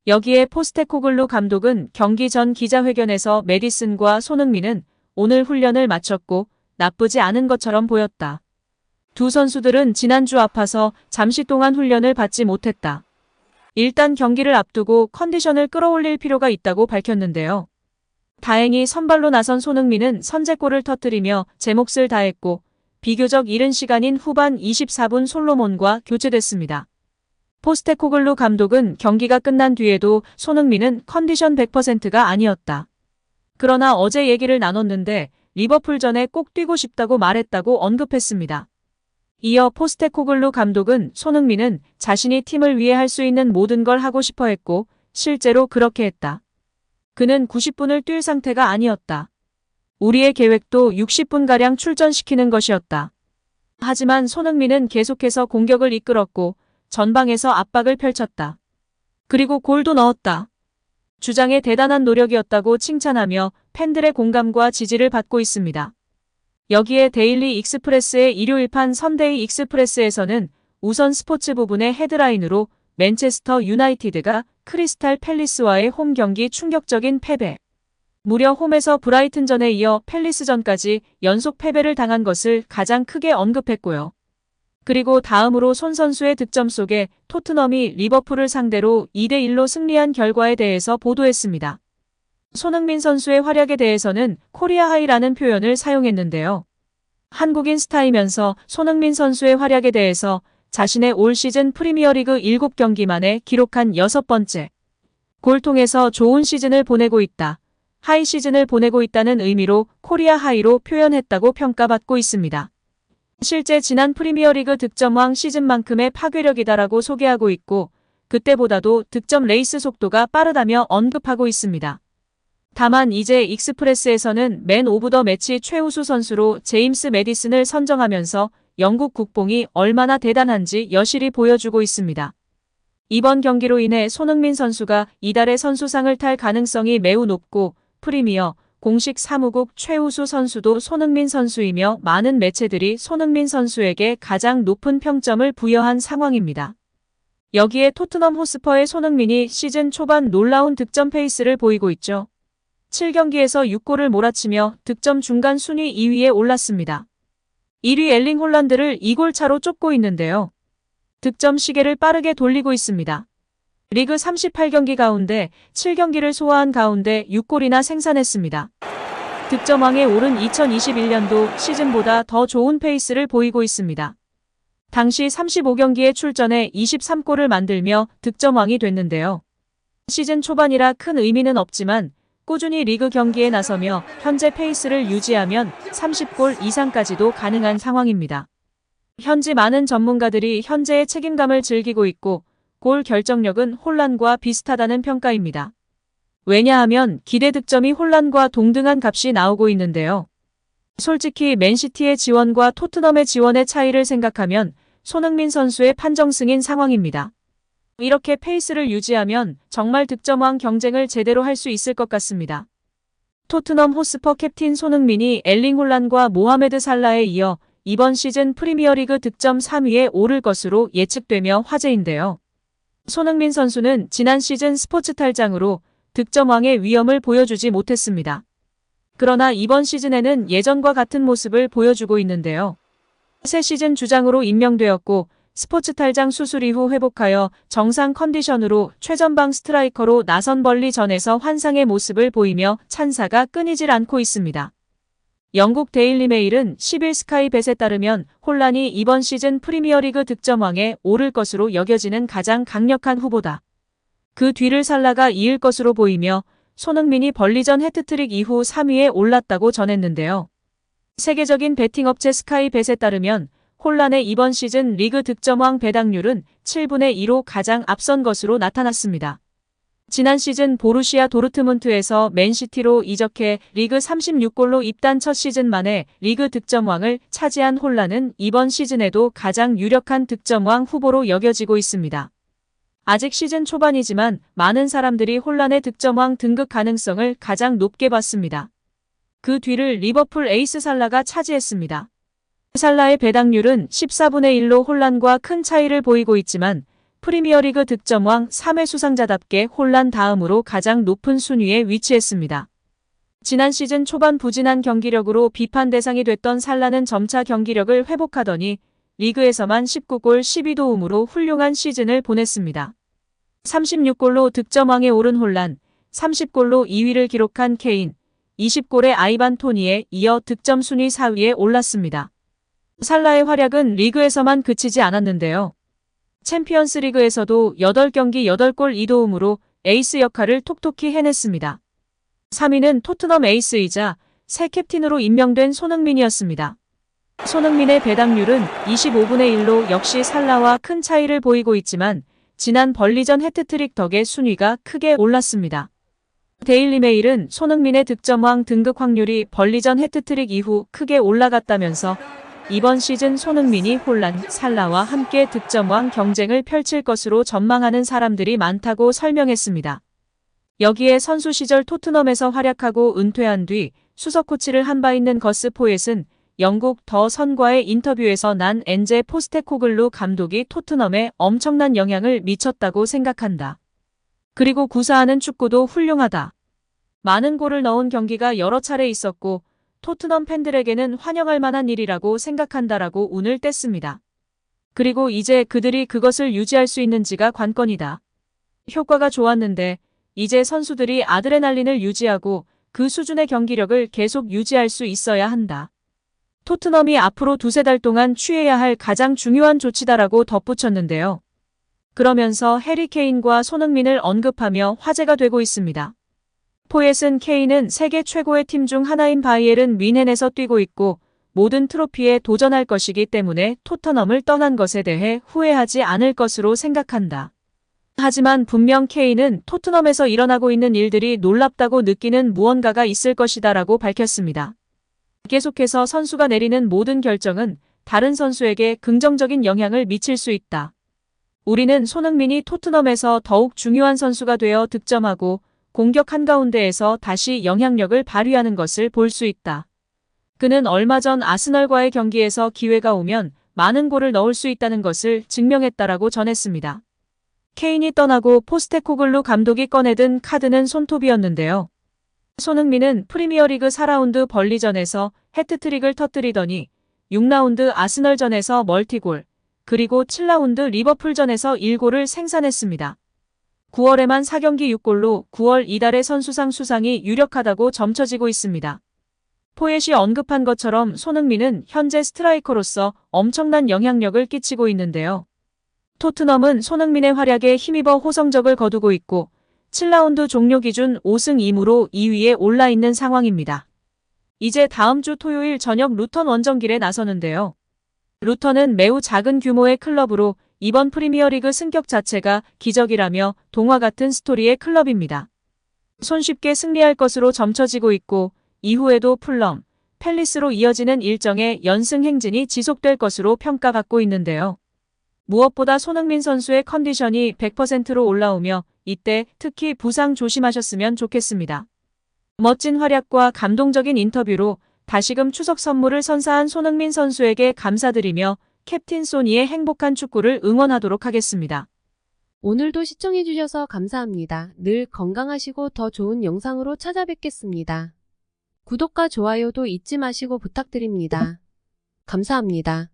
여기에 포스테코글루 감독은 경기 전 기자회견에서 메디슨과 손흥민은 오늘 훈련을 마쳤고 나쁘지 않은 것처럼 보였다. 두 선수들은 지난주 아파서 잠시 동안 훈련을 받지 못했다. 일단 경기를 앞두고 컨디션을 끌어올릴 필요가 있다고 밝혔는데요. 다행히 선발로 나선 손흥민은 선제골을 터뜨리며 제 몫을 다했고 비교적 이른 시간인 후반 24분 솔로몬과 교체됐습니다. 포스테코글루 감독은 경기가 끝난 뒤에도 손흥민은 컨디션 100%가 아니었다. 그러나 어제 얘기를 나눴는데 리버풀전에 꼭 뛰고 싶다고 말했다고 언급했습니다. 이어 포스테코글루 감독은 손흥민은 자신이 팀을 위해 할 수 있는 모든 걸 하고 싶어 했고 실제로 그렇게 했다. 그는 90분을 뛸 상태가 아니었다. 우리의 계획도 60분가량 출전시키는 것이었다. 하지만 손흥민은 계속해서 공격을 이끌었고 전방에서 압박을 펼쳤다. 그리고 골도 넣었다. 주장의 대단한 노력이었다고 칭찬하며 팬들의 공감과 지지를 받고 있습니다. 여기에 데일리 익스프레스의 일요일판 선데이 익스프레스에서는 우선 스포츠 부분의 헤드라인으로 맨체스터 유나이티드가 크리스탈 팰리스와의 홈 경기 충격적인 패배. 무려 홈에서 브라이튼전에 이어 팰리스전까지 연속 패배를 당한 것을 가장 크게 언급했고요. 그리고 다음으로 손 선수의 득점 속에 토트넘이 리버풀을 상대로 2대1로 승리한 결과에 대해서 보도했습니다. 손흥민 선수의 활약에 대해서는 코리아 하이라는 표현을 사용했는데요. 한국인 스타이면서 손흥민 선수의 활약에 대해서 자신의 올 시즌 프리미어리그 7경기 만에 기록한 6번째 골 통해서 좋은 시즌을 보내고 있다. 하이 시즌을 보내고 있다는 의미로 코리아 하이로 표현했다고 평가받고 있습니다. 실제 지난 프리미어리그 득점왕 시즌만큼의 파괴력이다라고 소개하고 있고 그때보다도 득점 레이스 속도가 빠르다며 언급하고 있습니다. 다만 이제 익스프레스에서는 맨 오브 더 매치 최우수 선수로 제임스 메디슨을 선정하면서 영국 국뽕이 얼마나 대단한지 여실히 보여주고 있습니다. 이번 경기로 인해 손흥민 선수가 이달의 선수상을 탈 가능성이 매우 높고 프리미어 공식 사무국 최우수 선수도 손흥민 선수이며 많은 매체들이 손흥민 선수에게 가장 높은 평점을 부여한 상황입니다. 여기에 토트넘 호스퍼의 손흥민이 시즌 초반 놀라운 득점 페이스를 보이고 있죠. 7경기에서 6골을 몰아치며 득점 중간 순위 2위에 올랐습니다. 1위 엘링 홀란드를 2골 차로 쫓고 있는데요. 득점 시계를 빠르게 돌리고 있습니다. 리그 38경기 가운데 7경기를 소화한 가운데 6골이나 생산했습니다. 득점왕에 오른 2021년도 시즌보다 더 좋은 페이스를 보이고 있습니다. 당시 35경기에 출전해 23골을 만들며 득점왕이 됐는데요. 시즌 초반이라 큰 의미는 없지만 꾸준히 리그 경기에 나서며 현재 페이스를 유지하면 30골 이상까지도 가능한 상황입니다. 현지 많은 전문가들이 현재의 책임감을 즐기고 있고 골 결정력은 혼란과 비슷하다는 평가입니다. 왜냐하면 기대 득점이 혼란과 동등한 값이 나오고 있는데요. 솔직히 맨시티의 지원과 토트넘의 지원의 차이를 생각하면 손흥민 선수의 판정승인 상황입니다. 이렇게 페이스를 유지하면 정말 득점왕 경쟁을 제대로 할 수 있을 것 같습니다. 토트넘 호스퍼 캡틴 손흥민이 엘링 홀란과 모하메드 살라에 이어 이번 시즌 프리미어리그 득점 3위에 오를 것으로 예측되며 화제인데요. 손흥민 선수는 지난 시즌 스포츠 탈장으로 득점왕의 위험을 보여주지 못했습니다. 그러나 이번 시즌에는 예전과 같은 모습을 보여주고 있는데요. 새 시즌 주장으로 임명되었고 스포츠 탈장 수술 이후 회복하여 정상 컨디션으로 최전방 스트라이커로 나선 벌리전에서 환상의 모습을 보이며 찬사가 끊이질 않고 있습니다. 영국 데일리 메일은 10일 스카이 벳에 따르면 홀란이 이번 시즌 프리미어리그 득점왕에 오를 것으로 여겨지는 가장 강력한 후보다. 그 뒤를 살라가 이을 것으로 보이며 손흥민이 벌리전 해트트릭 이후 3위에 올랐다고 전했는데요. 세계적인 베팅 업체 스카이 벳에 따르면 홀란의 이번 시즌 리그 득점왕 배당률은 7분의 2로 가장 앞선 것으로 나타났습니다. 지난 시즌 보루시아 도르트문트에서 맨시티로 이적해 리그 36골로 입단 첫 시즌 만에 리그 득점왕을 차지한 홀란은 이번 시즌에도 가장 유력한 득점왕 후보로 여겨지고 있습니다. 아직 시즌 초반이지만 많은 사람들이 홀란의 득점왕 등극 가능성을 가장 높게 봤습니다. 그 뒤를 리버풀 에이스 살라가 차지했습니다. 살라의 배당률은 14분의 1로 홀란과 큰 차이를 보이고 있지만 프리미어리그 득점왕 3회 수상자답게 홀란 다음으로 가장 높은 순위에 위치했습니다. 지난 시즌 초반 부진한 경기력으로 비판 대상이 됐던 살라는 점차 경기력을 회복하더니 리그에서만 19골 12도움으로 훌륭한 시즌을 보냈습니다. 36골로 득점왕에 오른 홀란, 30골로 2위를 기록한 케인, 20골의 아이반 토니에 이어 득점 순위 4위에 올랐습니다. 살라의 활약은 리그에서만 그치지 않았는데요. 챔피언스 리그에서도 8경기 8골 2도움으로 에이스 역할을 톡톡히 해냈습니다. 3위는 토트넘 에이스이자 새 캡틴으로 임명된 손흥민이었습니다. 손흥민의 배당률은 25분의 1로 역시 살라와 큰 차이를 보이고 있지만 지난 벌리전 해트트릭 덕에 순위가 크게 올랐습니다. 데일리메일은 손흥민의 득점왕 등극 확률이 벌리전 해트트릭 이후 크게 올라갔다면서 이번 시즌 손흥민이 홀란, 살라와 함께 득점왕 경쟁을 펼칠 것으로 전망하는 사람들이 많다고 설명했습니다. 여기에 선수 시절 토트넘에서 활약하고 은퇴한 뒤 수석 코치를 한 바 있는 거스 포옒은 영국 더 선과의 인터뷰에서 난 엔제 포스테코글루 감독이 토트넘에 엄청난 영향을 미쳤다고 생각한다. 그리고 구사하는 축구도 훌륭하다. 많은 골을 넣은 경기가 여러 차례 있었고 토트넘 팬들에게는 환영할 만한 일이라고 생각한다라고 운을 뗐습니다. 그리고 이제 그들이 그것을 유지할 수 있는지가 관건이다. 효과가 좋았는데 이제 선수들이 아드레날린을 유지하고 그 수준의 경기력을 계속 유지할 수 있어야 한다. 토트넘이 앞으로 두세 달 동안 취해야 할 가장 중요한 조치다라고 덧붙였는데요. 그러면서 해리 케인과 손흥민을 언급하며 화제가 되고 있습니다. 포옒은 케인은 세계 최고의 팀 중 하나인 바이에른 뮌헨에서 뛰고 있고 모든 트로피에 도전할 것이기 때문에 토트넘을 떠난 것에 대해 후회하지 않을 것으로 생각한다. 하지만 분명 케인은 토트넘에서 일어나고 있는 일들이 놀랍다고 느끼는 무언가가 있을 것이다라고 밝혔습니다. 계속해서 선수가 내리는 모든 결정은 다른 선수에게 긍정적인 영향을 미칠 수 있다. 우리는 손흥민이 토트넘에서 더욱 중요한 선수가 되어 득점하고 공격 한가운데에서 다시 영향력을 발휘하는 것을 볼 수 있다. 그는 얼마 전 아스널과의 경기에서 기회가 오면 많은 골을 넣을 수 있다는 것을 증명했다라고 전했습니다. 케인이 떠나고 포스테코글루 감독이 꺼내든 카드는 손톱이었는데요. 손흥민은 프리미어리그 4라운드 벌리전에서 해트트릭을 터뜨리더니 6라운드 아스널전에서 멀티골, 그리고 7라운드 리버풀전에서 1골을 생산했습니다. 9월에만 4경기 6골로 9월 이달의 선수상 수상이 유력하다고 점쳐지고 있습니다. 포옒이 언급한 것처럼 손흥민은 현재 스트라이커로서 엄청난 영향력을 끼치고 있는데요. 토트넘은 손흥민의 활약에 힘입어 호성적을 거두고 있고 7라운드 종료 기준 5승 2무로 2위에 올라 있는 상황입니다. 이제 다음 주 토요일 저녁 루턴 원정길에 나서는데요. 루턴은 매우 작은 규모의 클럽으로 이번 프리미어리그 승격 자체가 기적이라며 동화 같은 스토리의 클럽입니다. 손쉽게 승리할 것으로 점쳐지고 있고 이후에도 풀럼, 팰리스로 이어지는 일정의 연승 행진이 지속될 것으로 평가받고 있는데요. 무엇보다 손흥민 선수의 컨디션이 100%로 올라오며 이때 특히 부상 조심하셨으면 좋겠습니다. 멋진 활약과 감동적인 인터뷰로 다시금 추석 선물을 선사한 손흥민 선수에게 감사드리며 캡틴 소니의 행복한 축구를 응원하도록 하겠습니다. 오늘도 시청해주셔서 감사합니다. 늘 건강하시고 더 좋은 영상으로 찾아뵙겠습니다. 구독과 좋아요도 잊지 마시고 부탁드립니다. 감사합니다.